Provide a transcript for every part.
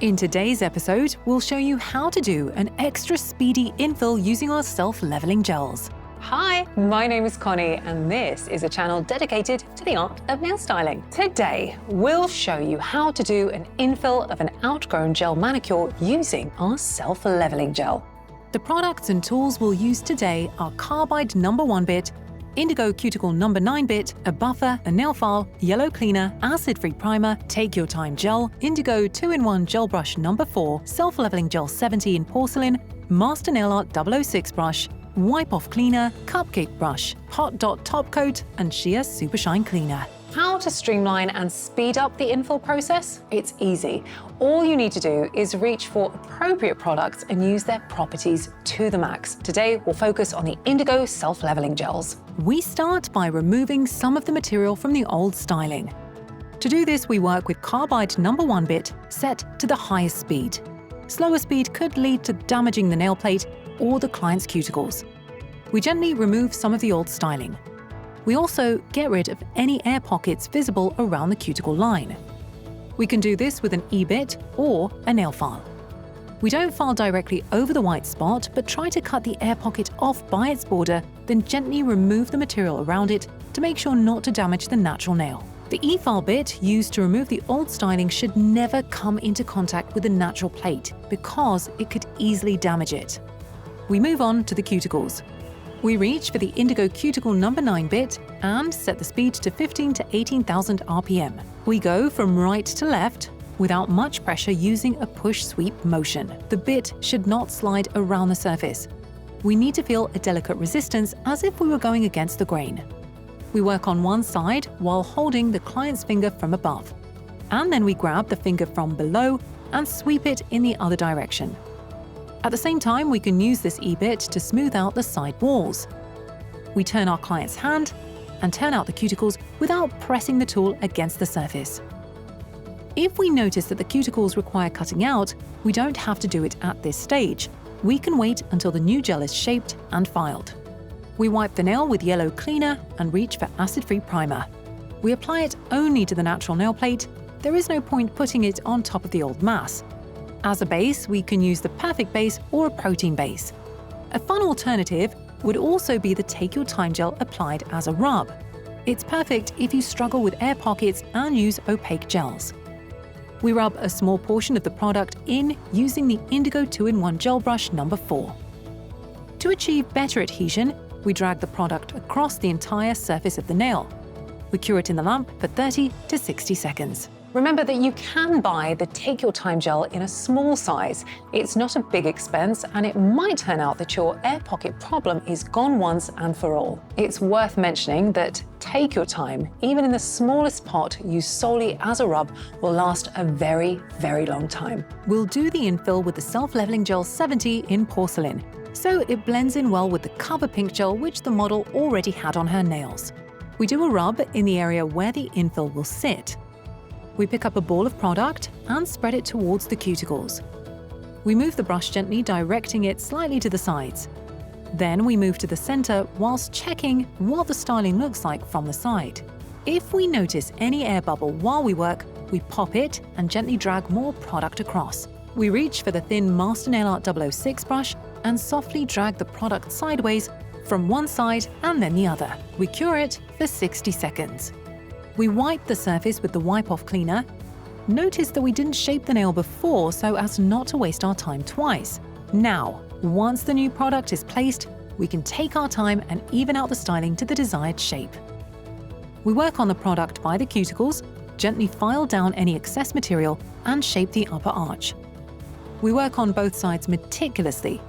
In today's episode, we'll show you how to do an extra speedy infill using our self-leveling gels. Hi, my name is Connie, and this is a channel dedicated to the art of nail styling. Today, we'll show you how to do an infill of an outgrown gel manicure using our self-leveling gel. The products and tools we'll use today are Carbide No. 1 bit, Indigo Cuticle No. 9 bit, a buffer, a nail file, yellow cleaner, acid-free primer, Take Your Time gel, Indigo 2-in-1 gel brush No. 4, self-leveling gel 70 in porcelain, Master Nail Art 006 brush, wipe-off cleaner, cupcake brush, hot dot top coat, and sheer super shine cleaner. How to streamline and speed up the infill process? It's easy. All you need to do is reach for appropriate products and use their properties to the max. Today, we'll focus on the Indigo self-leveling gels. We start by removing some of the material from the old styling. To do this, we work with Carbide No. 1 bit set to the highest speed. Slower speed could lead to damaging the nail plate or the client's cuticles. We gently remove some of the old styling. We also get rid of any air pockets visible around the cuticle line. We can do this with an E-bit or a nail file. We don't file directly over the white spot, but try to cut the air pocket off by its border, then gently remove the material around it to make sure not to damage the natural nail. The E-file bit used to remove the old styling should never come into contact with the natural plate because it could easily damage it. We move on to the cuticles. We reach for the Indigo Cuticle No. 9 bit and set the speed to 15 to 18,000 RPM. We go from right to left without much pressure using a push-sweep motion. The bit should not slide around the surface. We need to feel a delicate resistance as if we were going against the grain. We work on one side while holding the client's finger from above. And then we grab the finger from below and sweep it in the other direction. At the same time, we can use this E-bit to smooth out the side walls. We turn our client's hand and turn out the cuticles without pressing the tool against the surface. If we notice that the cuticles require cutting out, we don't have to do it at this stage. We can wait until the new gel is shaped and filed. We wipe the nail with yellow cleaner and reach for acid-free primer. We apply it only to the natural nail plate. There is no point putting it on top of the old mass. As a base, we can use the perfect base or a protein base. A fun alternative would also be the Take Your Time gel applied as a rub. It's perfect if you struggle with air pockets and use opaque gels. We rub a small portion of the product in using the Indigo 2-in-1 gel brush No. 4. To achieve better adhesion, we drag the product across the entire surface of the nail. We cure it in the lamp for 30 to 60 seconds. Remember that you can buy the Take Your Time gel in a small size. It's not a big expense, and it might turn out that your air pocket problem is gone once and for all. It's worth mentioning that Take Your Time, even in the smallest pot used solely as a rub, will last a very, very long time. We'll do the infill with the self-leveling gel 70 in porcelain, so it blends in well with the cover pink gel which the model already had on her nails. We do a rub in the area where the infill will sit. We pick up a ball of product and spread it towards the cuticles. We move the brush gently, directing it slightly to the sides. Then we move to the center whilst checking what the styling looks like from the side. If we notice any air bubble while we work, we pop it and gently drag more product across. We reach for the thin Master Nail Art 006 brush and softly drag the product sideways from one side and then the other. We cure it for 60 seconds. We wipe the surface with the wipe-off cleaner. Notice that we didn't shape the nail before so as not to waste our time twice. Now, once the new product is placed, we can take our time and even out the styling to the desired shape. We work on the product by the cuticles, gently file down any excess material and shape the upper arch. We work on both sides meticulously.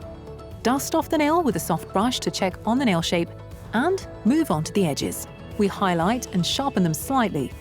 Dust off the nail with a soft brush to check on the nail shape and move on to the edges. We highlight and sharpen them slightly.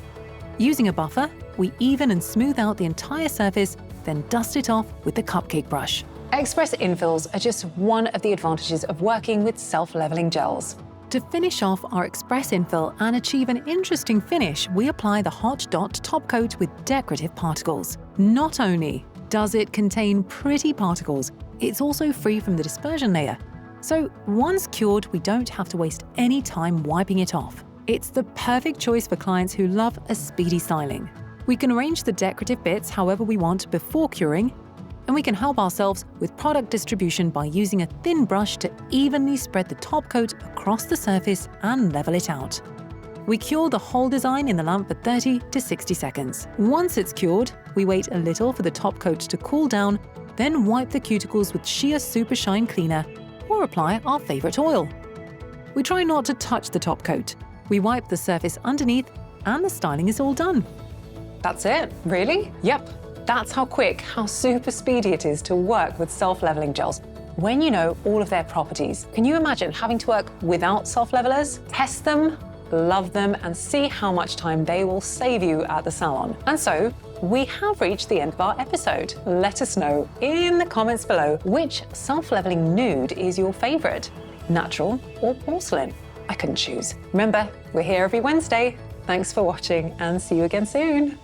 Using a buffer, we even and smooth out the entire surface, then dust it off with the cupcake brush. Express infills are just one of the advantages of working with self-leveling gels. To finish off our express infill and achieve an interesting finish, we apply the hot dot top coat with decorative particles. Not only does it contain pretty particles, it's also free from the dispersion layer. So once cured, we don't have to waste any time wiping it off. It's the perfect choice for clients who love a speedy styling. We can arrange the decorative bits however we want before curing, and we can help ourselves with product distribution by using a thin brush to evenly spread the top coat across the surface and level it out. We cure the whole design in the lamp for 30 to 60 seconds. Once it's cured, we wait a little for the top coat to cool down, then wipe the cuticles with sheer Super Shine Cleaner or apply our favorite oil. We try not to touch the top coat. We wipe the surface underneath and the styling is all done. That's it, really? Yep, that's how quick, how super speedy it is to work with self-leveling gels. When you know all of their properties, can you imagine having to work without self-levelers? Test them, love them, and see how much time they will save you at the salon. And so, we have reached the end of our episode. Let us know in the comments below which self-leveling nude is your favorite, natural or porcelain. I couldn't choose. Remember, we're here every Wednesday. Thanks for watching and see you again soon.